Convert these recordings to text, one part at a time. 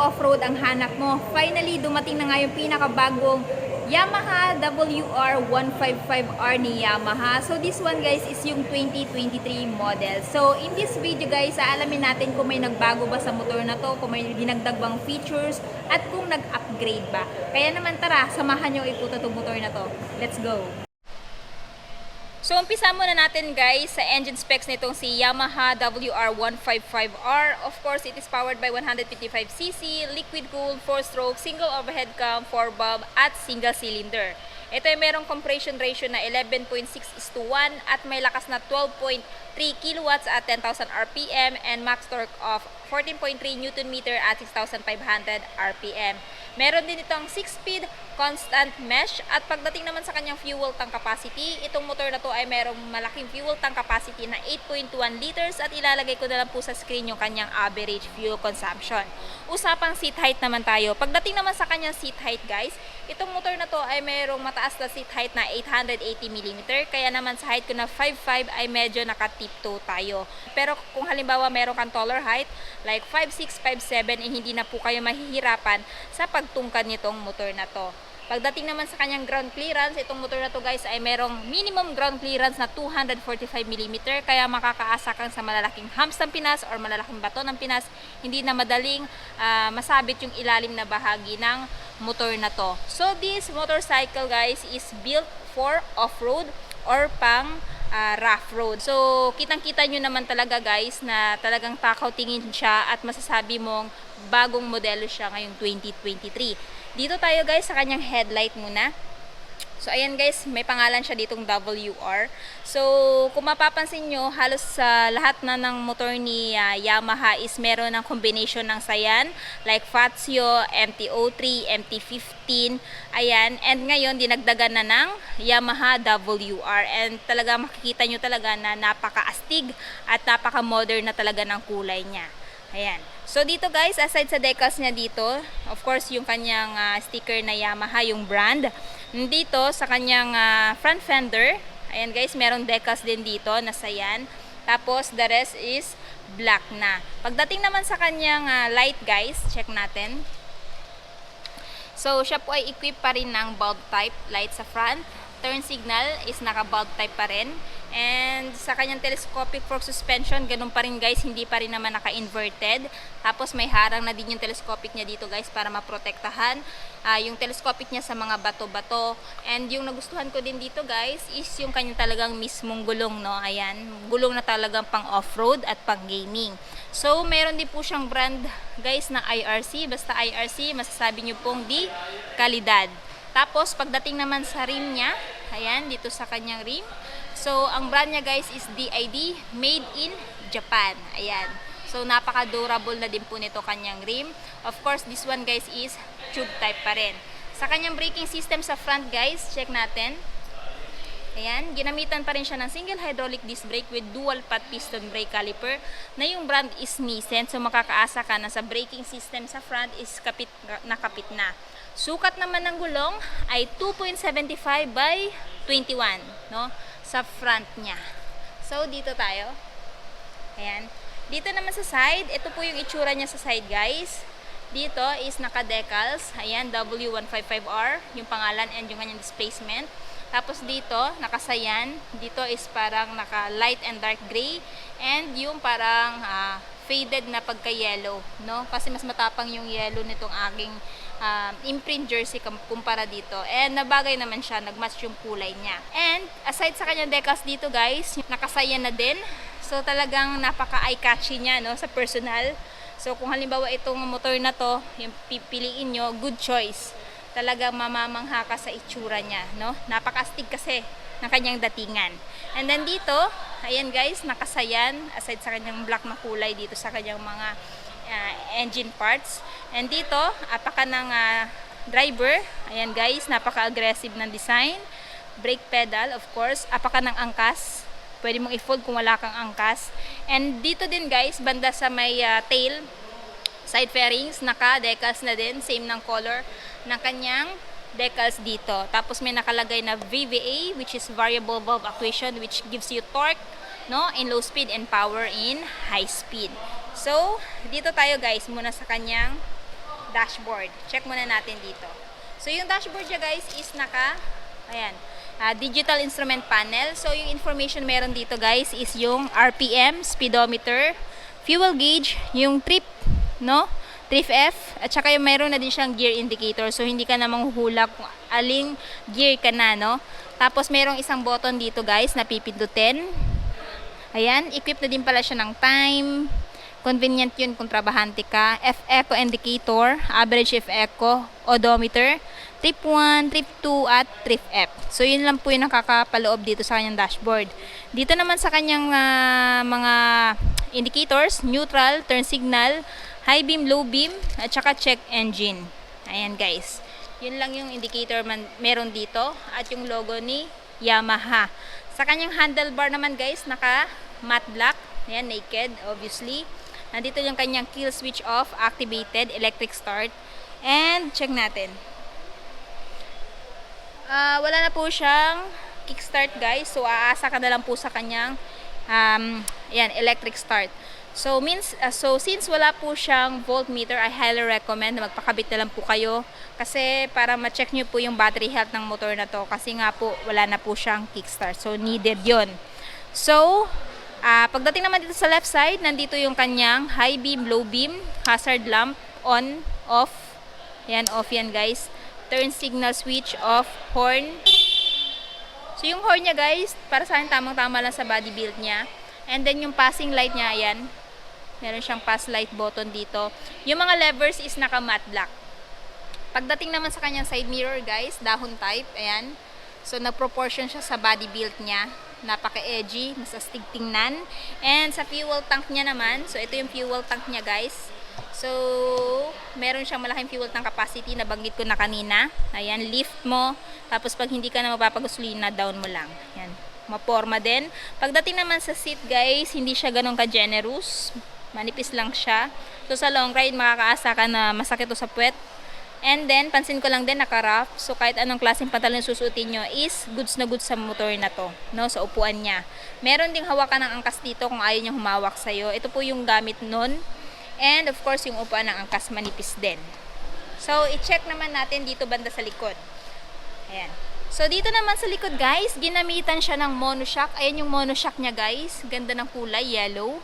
off-road ang hanap mo, finally dumating na nga yung pinakabagong Yamaha WR155R ni Yamaha. So this one guys is yung 2023 model. So in this video guys, aalamin natin kung may nagbago ba sa motor na to, kung may dinagdag bang features, at kung nag-upgrade ba. Kaya naman tara, samahan nyo iputo itong motor na to. Let's go! So, umpisa muna natin guys sa engine specs nitong si Yamaha WR155R. Of course, it is powered by 155cc, liquid-cooled, 4-stroke, single overhead cam, 4-valve, at single cylinder. Ito ay merong compression ratio na 11.6:1 at may lakas na 12.3 kilowatts at 10,000 RPM and max torque of 14.3 Nm at 6,500 RPM. Meron din itong 6-speed constant mesh at pagdating naman sa kanyang fuel tank capacity, itong motor na to ay merong malaking fuel tank capacity na 8.1 liters at ilalagay ko na lang po sa screen yung kanyang average fuel consumption. Usapang seat height naman tayo. Pagdating naman sa kanyang seat height guys, itong motor na to ay merong mataas na seat height na 880mm, kaya naman sa height ko na 5'5" ay medyo naka-tiptoe tayo. Pero kung halimbawa meron kang taller height like 5'6", 5'7", eh hindi na po kayo mahihirapan sa pagtungkad nitong motor na to. Pagdating naman sa kanyang ground clearance, itong motor na to guys ay merong minimum ground clearance na 245mm, kaya makakaasa kang sa malalaking humps ng Pinas or malalaking bato ng Pinas, hindi na madaling masabit yung ilalim na bahagi ng motor na to. So this motorcycle guys is built for off-road or pang rough road. So kitang-kita nyo naman talaga guys na talagang takaw tingin siya at masasabi mong bagong modelo siya ngayong 2023. Dito tayo guys sa kanyang headlight muna. So ayan guys, may pangalan siya ditong WR. So kung mapapansin nyo, halos sa lahat na ng motor ni Yamaha is meron ng combination ng sayan like Fazio, MT-03, MT-15, ayan. And ngayon dinagdagan na ng Yamaha WR, and talaga makikita nyo talaga na napaka-astig at napaka-modern na talaga ng kulay niya. Ayan. So dito guys, aside sa decals niya dito, of course yung kanyang sticker na Yamaha, yung brand. Dito sa kanyang front fender, ayan guys, merong decals din dito na sayan. Tapos the rest is black na. Pagdating naman sa kanyang light guys, check natin. So siya po ay equipped pa rin ng bulb type light sa front. Turn signal is naka-bulb type pa rin. And sa kanyang telescopic fork suspension, ganun pa rin guys, hindi pa rin naman naka-inverted. Tapos may harang na din yung telescopic niya dito guys para maprotektahan yung telescopic niya sa mga bato-bato. And yung nagustuhan ko din dito guys is yung kanyang talagang mismong gulong, no? Ayan, gulong na talagang pang off-road at pang gaming. So meron din po siyang brand guys na IRC. Basta IRC, masasabi nyo pong di kalidad. Tapos pagdating naman sa rim niya, ayan, dito sa kanyang rim. So ang brand niya guys is DID, made in Japan. Ayan. So napaka-durable na din po nito kanyang rim. Of course, this one guys is tube type pa rin. Sa kanyang braking system sa front guys, check natin. Ayan, ginamitan pa rin siya ng single hydraulic disc brake with dual path piston brake caliper na yung brand is Nissan. So makakaasa ka na sa braking system sa front is kapit na. Sukat naman ng gulong ay 2.75 by 21, no? Sa front niya. So dito tayo. Ayan. Dito naman sa side, ito po yung itsura niya sa side guys. Dito is naka-decals. Ayan, W155R, yung pangalan and yung kanyang displacement. Tapos dito, nakasayan. Dito is parang naka-light and dark gray. And yung parang faded na pagka-yellow, no? Kasi mas matapang yung yellow nitong aking imprint jersey kumpara dito. And nabagay naman siya, nagmatch yung kulay niya. And aside sa kanyang decals dito guys, nakasayan na din. So talagang napaka-eye-catchy niya, no, sa personal. So kung halimbawa itong motor na to, yung pipiliin nyo, good choice. Talagang mamamangha ka sa itsura niya, no? Napaka-astig kasi ng kanyang datingan. And then dito, ayan guys, nakasayan aside sa kanyang black na kulay dito sa kanyang mga engine parts. And dito, apaka ng driver, ayan guys, napaka-aggressive ng design. Brake pedal, of course, apaka ng angkas. Pwede mong i-fold kung wala kang angkas. And dito din guys, banda sa may tail, side fairings, naka-decals na din, same ng color ng kanyang decals dito. Tapos may nakalagay na VVA, which is variable valve actuation, which gives you torque, no, in low speed and power in high speed. So, dito tayo guys muna sa kanyang dashboard. Check muna natin dito. So, yung dashboard niya guys is ayan, digital instrument panel. So, yung information meron dito guys is yung RPM, speedometer, fuel gauge, yung trip, no? Trip F, at saka yung meron na din siyang gear indicator. So, hindi ka na manghuhula kung aling gear ka na, no? Tapos, merong isang button dito guys na pipindutin. Ayan, equip na din pala siya ng time. Convenient yun kung trabahante ka. F-echo indicator, average F-echo, odometer, trip 1, trip 2, at trip F. So, yun lang po yung nakakapaloob dito sa kanyang dashboard. Dito naman sa kanyang mga indicators, neutral, turn signal, high beam, low beam, at saka check engine. Ayan guys. Yun lang yung indicator meron dito. At yung logo ni Yamaha. Sa kanyang handlebar naman guys, naka matte black. Ayan, naked, obviously. Nandito yung kanyang kill switch off, activated, electric start. And, check natin. Wala na po siyang kickstart guys. So, aasa ka na lang po sa kanyang ayan, electric start. So, since wala po siyang voltmeter, I highly recommend na magpakabit na lang po kayo. Kasi, para ma-check nyo po yung battery health ng motor na to. Kasi nga po, wala na po siyang kickstart. So, needed yon. So, pagdating naman dito sa left side, nandito yung kanyang high beam, low beam, hazard lamp, on, off. Ayan, off yan guys. Turn signal switch, off, horn. So, yung horn niya guys, para sa akin tamang-tama lang sa body build niya. And then, yung passing light niya, ayan. Meron siyang pass light button dito. Yung mga levers is naka matte black. Pagdating naman sa kanyang side mirror guys, dahon type, ayan. So, na-proportion siya sa body build niya. Napaka-edgy, masastig tingnan. And sa fuel tank niya naman, so ito yung fuel tank niya guys. So, meron siyang malaking fuel tank capacity, nabanggit ko na kanina. Ayan, lift mo. Tapos pag hindi ka na mapapagasolina, down mo lang. Ayan, maporma din. Pagdating naman sa seat guys, hindi siya ganun ka-generous. Manipis lang siya. So, sa long ride, makakaasa ka na masakit to sa puwet. And then, pansin ko lang din, naka-wrap. So, kahit anong klaseng pantalon susuotin nyo is goods na goods sa motor na to, no? Sa upuan niya. Meron ding hawakan ng angkas dito kung ayaw nyo humawak sa'yo. Ito po yung gamit nun. And, of course, yung upuan ng angkas manipis din. So, i-check naman natin dito banda sa likod. Ayan. So, dito naman sa likod, guys, ginamitan siya ng monoshock. Ayan yung monoshock niya, guys. Ganda ng kulay, yellow.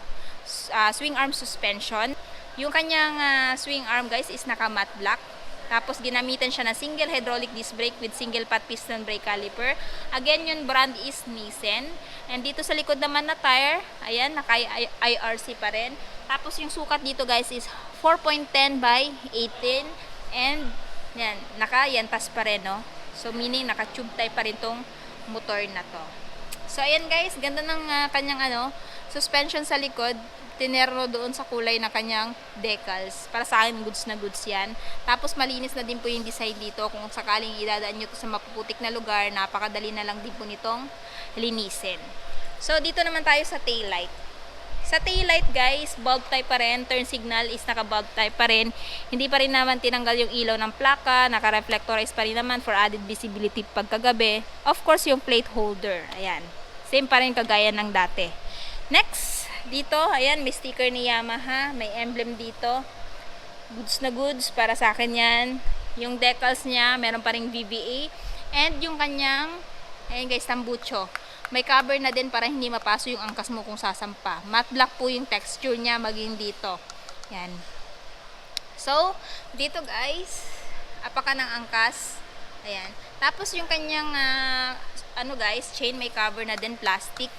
Swing arm suspension. Yung kanyang swing arm, guys, is naka-matte black. Tapos, ginamitan siya ng single hydraulic disc brake with single pot piston brake caliper. Again, yung brand is Nissan. And dito sa likod naman na tire, ayan, naka-IRC pa rin. Tapos, yung sukat dito, guys, is 4.10 by 18. And, yan, naka-yantas pa rin, no? So, meaning, naka-tube type pa rin tong motor na to. So, ayan, guys, ganda ng kanyang, suspension sa likod. Tinerno doon sa kulay na kanyang decals. Para sa akin, goods na goods yan. Tapos, malinis na din po yung design dito. Kung sakaling idadaan nyo to sa mapuputik na lugar, napakadali na lang din po nitong linisin. So, dito naman tayo sa taillight. Sa taillight, guys, bulb type pa rin. Turn signal is naka-bulb type pa rin. Hindi pa rin naman tinanggal yung ilaw ng plaka. Naka-reflectorize pa rin naman for added visibility pagkagabi. Of course, yung plate holder. Ayan. Same pa rin kagaya ng dati. Next, dito, ayan, may sticker ni Yamaha. May emblem dito. Goods na goods. Para sa akin yan. Yung decals niya, meron pa ring VVA. And yung kanyang, ayan guys, tambucho. May cover na din para hindi mapaso yung angkas mo kung sasampa. Matte black po yung texture niya maging dito. Yan. So, dito guys, apaka ng angkas. Ayan. Tapos yung kanyang, guys, chain may cover na din, plastic.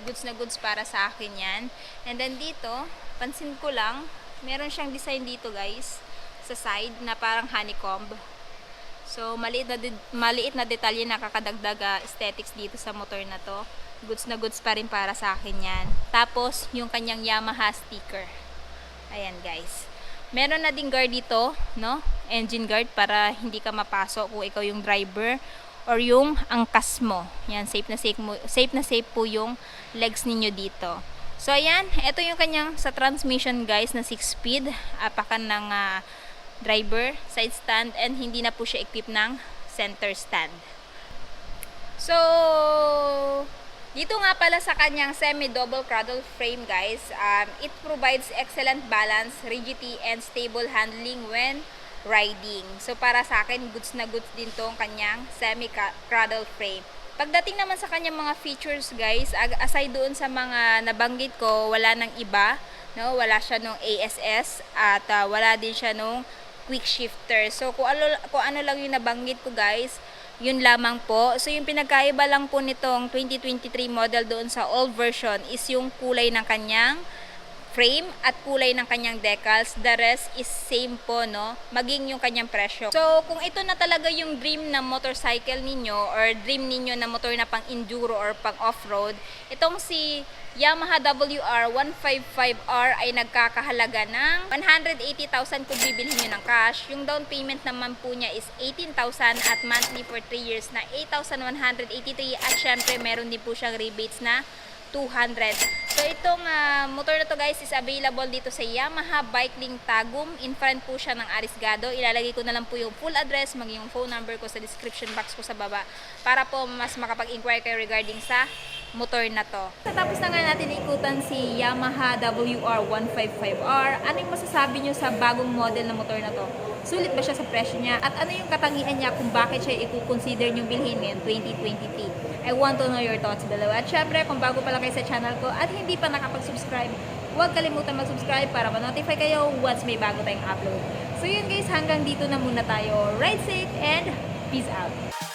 Goods na goods para sa akin yan. And then dito, pansin ko lang, meron siyang design dito guys, sa side na parang honeycomb. So, maliit na detalye na kakadagdag aesthetics dito sa motor na to. Goods na goods pa rin para sa akin yan. Tapos, yung kanyang Yamaha sticker. Ayan guys. Meron na din guard dito, no? Engine guard para hindi ka mapasok kung ikaw yung driver or yung angkas mo. Yan, safe na safe po yung legs ninyo dito. So, ayan. Ito yung kanyang sa transmission guys na 6-speed. Apakan ng driver, side stand, and hindi na po siya equip ng center stand. So, dito nga pala sa kanyang semi-double cradle frame guys, it provides excellent balance, rigidity, and stable handling when riding. So para sa akin, goods na goods din tong kanyang semi-cradle frame. Pagdating naman sa kanyang mga features guys, aside doon sa mga nabanggit ko, wala nang iba, no? Wala siya nung ASS at wala din siya nung quick shifter. So kung ano lang yung nabanggit ko guys, yun lamang po. So yung pinagkaiba lang po nitong 2023 model doon sa old version is yung kulay ng kanyang frame at kulay ng kanyang decals. The rest is same po, no? Maging yung kanyang presyo. So, kung ito na talaga yung dream na motorcycle ninyo or dream ninyo na motor na pang enduro or pang off-road, itong si Yamaha WR155R ay nagkakahalaga ng 180,000 kung bibilhin nyo ng cash. Yung down payment naman po niya is 18,000 at monthly for 3 years na 8,183 at syempre meron din po siyang rebates na 200. So itong motor na to guys is available dito sa Yamaha Bike Link Tagum. In front po siya ng Arisgado. Ilalagay ko na lang po yung full address, maging yung phone number ko sa description box ko sa baba para po mas makapag-inquire kayo regarding sa motor na to. Tapos na nga natin ikutan si Yamaha WR155R. Ano yung masasabi nyo sa bagong model na motor na to? Sulit ba siya sa presyo niya? At ano yung katangian niya kung bakit siya i-consider nyo bilhin ngayon 2023? I want to know your thoughts below. At syempre, kung bago pa lang kayo sa channel ko at hindi pa nakapag-subscribe, huwag kalimutan mag-subscribe para ma-notify kayo once may bago tayong upload. So yun guys, hanggang dito na muna tayo. Ride safe and peace out!